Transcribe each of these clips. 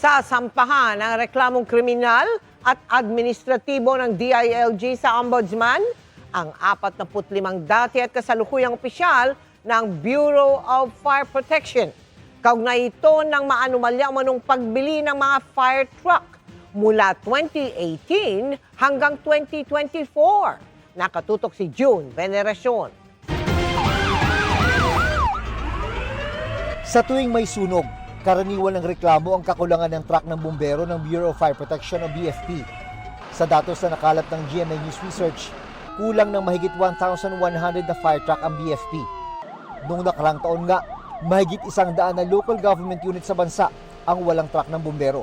Sasampahan ang reklamong kriminal at administratibo ng DILG sa Ombudsman ang 45 dati at kasalukuyang opisyal ng Bureau of Fire Protection. Kaugnay ito ng maanumalya manong pagbili ng mga fire truck mula 2018 hanggang 2024. Nakatutok si June Veneracion. Sa tuwing may sunog, karaniwan ng reklamo ang kakulangan ng truck ng bumbero ng Bureau of Fire Protection o BFP. Sa datos na nakalat ng GMA News Research, kulang ng mahigit 1,100 na fire truck ang BFP. Noong nakarang taon nga, mahigit 100 na local government unit sa bansa ang walang truck ng bumbero.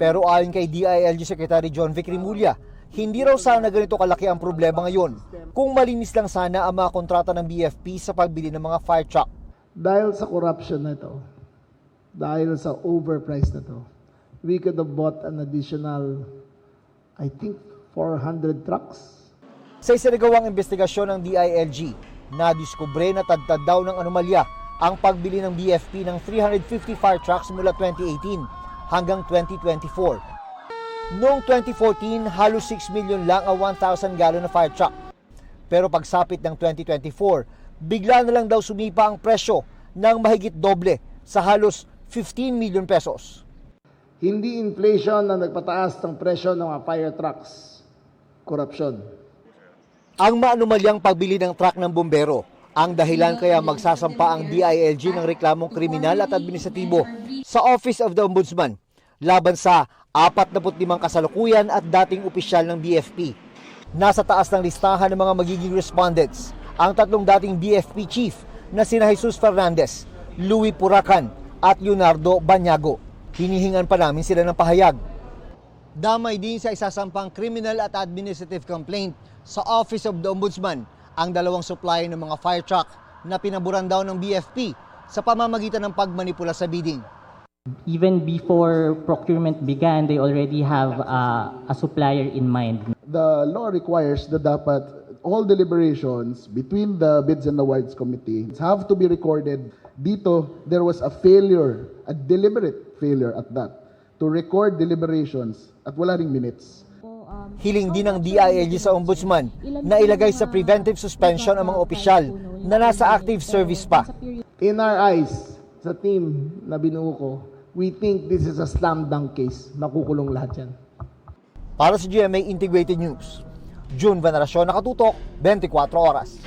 Pero ayon kay DILG Secretary John Vic Rimulya, hindi raw sana ganito kalaki ang problema ngayon kung malinis lang sana ang mga kontrata ng BFP sa pagbili ng mga fire truck. Dahil sa corruption na ito, dahil sa overprice na ito, we could have bought an additional, I think, 400 trucks. Sa isinagawang investigasyon ng DILG, nadiskubre na tadtad daw ng anomalya ang pagbili ng BFP ng 350 fire trucks mula 2018 hanggang 2024. Noong 2014, halos 6 million lang ang 1,000 gallon na fire truck. Pero pagsapit ng 2024, bigla na lang daw sumipa ang presyo ng mahigit doble sa halos 15 million pesos. Hindi inflation na nagpataas ng presyo ng mga fire trucks. Corruption. Ang maanumalyang pagbili ng truck ng bumbero ang dahilan kaya magsasampa ang DILG ng reklamong kriminal at administratibo sa Office of the Ombudsman laban sa 45 kasalukuyan at dating opisyal ng BFP. Nasa taas ng listahan ng mga magiging respondents ang tatlong dating BFP chief na sina Jesus Fernandez, Louis Puracan at Leonardo Banyago. Hinihingan pa namin sila ng pahayag. Damay din sa isasampang criminal at administrative complaint sa Office of the Ombudsman ang dalawang supplier ng mga fire truck na pinaburan daw ng BFP sa pamamagitan ng pagmanipula sa bidding. Even before procurement began, they already have a supplier in mind. The law requires that dapat all deliberations between the Bids and Awards Committee have to be recorded. Dito, there was a failure, a deliberate failure at that, to record deliberations at wala ring minutes. Hiling din ng DILG sa Ombudsman na ilagay sa preventive suspension ang mga opisyal na nasa active service pa. In our eyes, sa team na binuo ko, we think this is a slam dunk case. Nakukulong lahat yan. Para sa GMA Integrated News, June Veneracion, nakatutok, 24 oras.